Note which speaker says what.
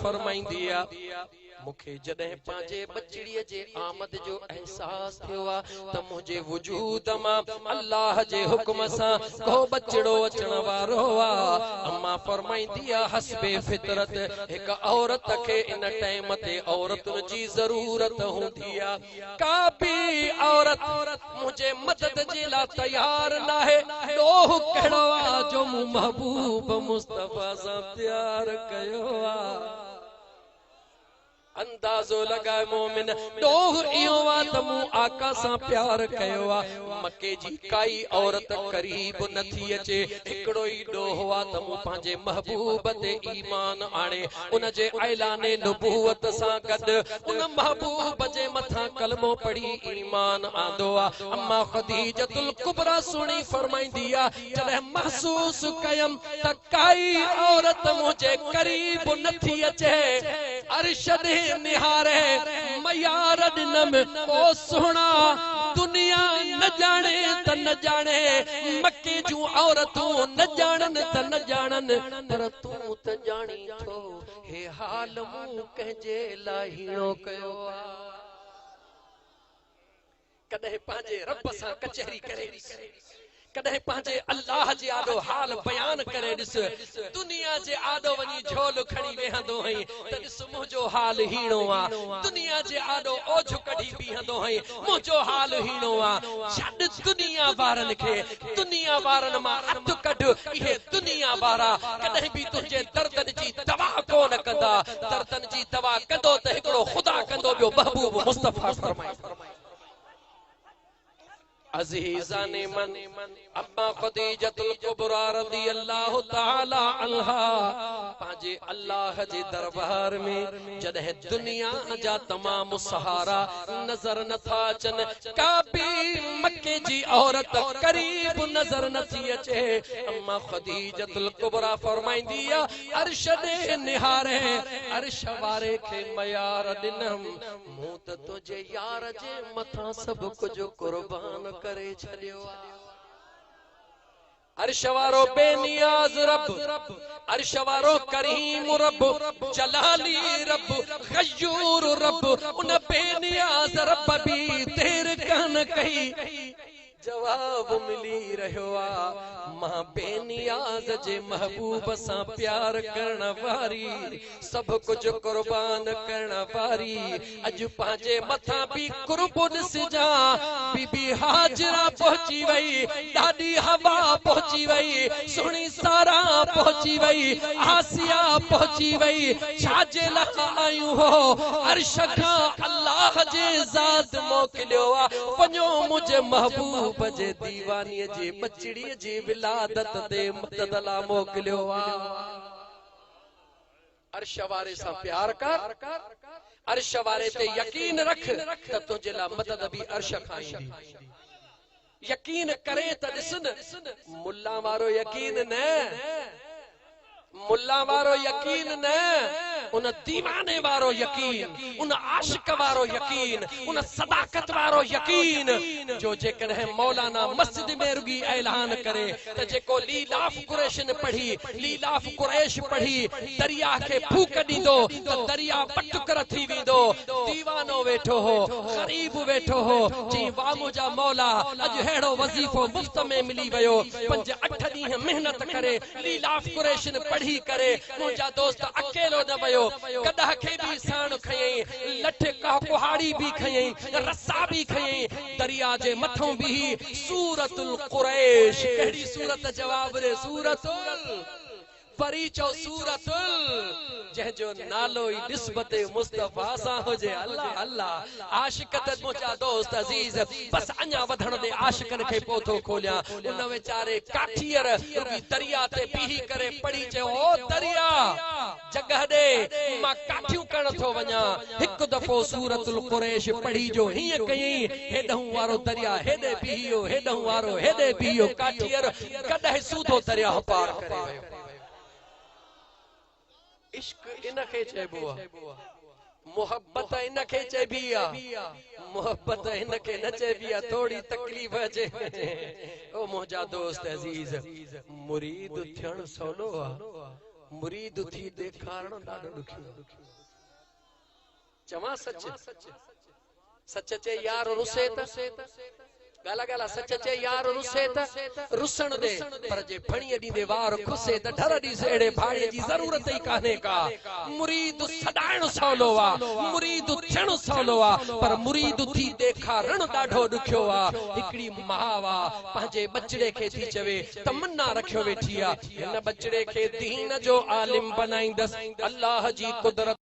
Speaker 1: फरमाईंदी आ मुखे जॾहिं पांजे बचड़ीअ जे आमद जो एहसास थियो आ त मुझे वजूद मां अल्लाह जे हुक्म सां को बचड़ो अचण वारो आ। अम्मा फरमाईंदी आ हस्बे फितरत एक औरत के इन टाइम ते औरतुन जी जरूरत हूंदी आ। का भी औरत मुझे मदद जे ला तैयार ना है। ॾोह कहिड़ो आ जो मूं महबूब मुस्तफा सां प्यार कयो आ। अंदाजो लगाए मोमिन ॾोह इहो आ त मूं आका सां प्यार कयो आ। मके जी काई औरत करीब नथी अचे। हिकिड़ो ई ॾोह आ त मूं पंहिंजे महबूब ते ईमान आणे उन जे ऐलाने नबूवत सां गॾु उन महबूब जे मथां कलमो पढ़ी ईमान आंदो आ। अम्मा खदीजतुल कुबरा सुणी फरमाईंदी आ जॾहिं महसूस कयम त काई औरत मुझे करीब नथी अचे अर्श दे निहारे मयार दिनम ओ सोना दुनिया न जाने त न जाने मक्के जूं औरतूं न जानन त न जानन पर तू त जानी थो हे हाल मूं कंहिंजे लाइ हीणो कयो आ। कॾहिं पंहिंजे रब सां कचहरी करे कदे पांजे अल्लाह जे आडो हाल बयान करे दिस दुनिया जे आडो वनी झोल खणी वेहंदो हई त दिस मुजो हाल हीणो आ। दुनिया जे आडो ओझ कढी बीहंदो हई मुजो हाल हीणो आ। छड दुनिया वारन के दुनिया वारन मां हथ कढ इहे दुनिया वारा कदे भी तुझे दर्दन जी दवा कोन कंदा। दर्दन जी दवा कंदो त हिकड़ो खुदा कंदो बियो महबूब मुस्तफा फरमाए। अज़ीज़ाने मन अम्मा खदीजतुल कुबरा रज़ी अल्लाह ताला अन्हा पांजे अल्लाह जे दरबार में जॾहिं दुनिया जा तमाम सहारा नजर नथा अचन का भी मक्के जी औरत करीब नजर नथी अचे। अम्मा खदीजतुल कुबरा फरमाईंदी आ अर्श दे निहारे अर्श वारे खे मयार दिनम मूं त तुझे यार जे मथां सब कुछ कुर्बान करे छलियो आ। अर्श वारो बेनियाज रब अर्श वारो करीम रब जलाली रब गयूर रब उन बेनियाज रब भी देर कान कई जवाब मिली रहियो आ। मां बेनियाज जे महबूब सां प्यार करण वारी सब कुछ कुर्बान करण वारी अज पांजे मथा भी कुर्ब ॾिसजा। बीबी हाजरा पहुंची वई ॾाढी हवा पहुंची वई सुणी सारा पहुंची वई आसिया पहुंची वई छाजे लाइ आयूं हो अर्श खां अल्लाह जे ज़ात मोकिलियो आ। वञो मुंहिंजे महबूब बजे दीवानी जे बचड़ी जी विलादत दे मदद ला मोकिलियो आ। अर्श वारे सां प्यार कर अर्श वारे ते यकीन रख त तुझे ला मदद भी अर्श खां ईंदी। यकीन करे त ॾिस न मुल्ला वारो यकीन न मुल्ला वारो यकीन न उन दीवाने वारो यकीन उन आशिक वारो यकीन उन सदाकत वारो यकीन जो जेकॾहिं मौलाना मस्जिद में रुगी ऐलान करे त जेको लीलाफ कुरैश ने पढ़ी लीलाफ कुरैश पढ़ी दरिया के फूक ॾींदो त दरिया पटुकर थी वेंदो। दीवानो वेठो हो गरीब वेठो हो जी वाह मुंहिंजा मौला अज हेड़ो वज़ीफो मुफ्त में मिली वयो 5-8 ॾींहं मेहनत करे लीलाफ कुरैश ने पढ़ी करे मुंहिंजा दोस्त अकेलो न वयो कॾह खे भी साण खयई लठ का कुहाड़ी भी खयई रस्सा भी खयई दरिया जे मथों भी सूरतुल कुरैश कहिड़ी सूरत जवाब रे सूरतुल परिचो सूरतुल जंहिंजो नालो ई निस्बत मुस्तफा सां हुजे। अल्लाह अल्लाह आशिकत मुंहिंजा दोस्त अजीज बस अञा वधण दे आशिकन खे पोथो खोलिया उन वेचारे काठियर रुगी दरिया ते बीही करे पढ़ी चयो ओ दरिया जगह दे मां काठियूं करण थो वञा। हिकु दफ़ो सूरतुल कुरैश पढ़ी जो हीअं कयई हेॾहूं वारो दरिया हेॾे बीहियो हेॾहूं वारो हेॾे बीहियो काठियर कॾहिं सूधो दरिया पार करे वियो। इश्क इनखे चइबो आहे मोहब्बत इनखे चइबी आहे मोहब्बत इनखे न चइबी आहे थोड़ी तकलीफ़ अचे। ओ मुंहिंजा दोस्त अजीज मुरीद थियण सवलो आहे मुरीद थी ॾेखारणो ॾाढो ॾुखियो। चवां सच सच चे यार रुसे त गाला गाला सच चे यार रुसे त रुसण दे पर जे फणीअ ॾींदे वार खुसे त ढर ॾी सेड़े भाड़े जी ज़रूरत ई कान्हे का। मुरीद सदाइण सवलो आ, मुरीद थियण सवलो आ, पर मुरीद थी ॾेखारण ॾाढो ॾुखियो आ। हिकड़ी मावा पंहिंजे बचड़े खे थी चवे तमन्ना रखियो वेठी आ हिन बचड़े खे दीन जो आलिम बनाईंदसि। अल्लाह जी कुदरत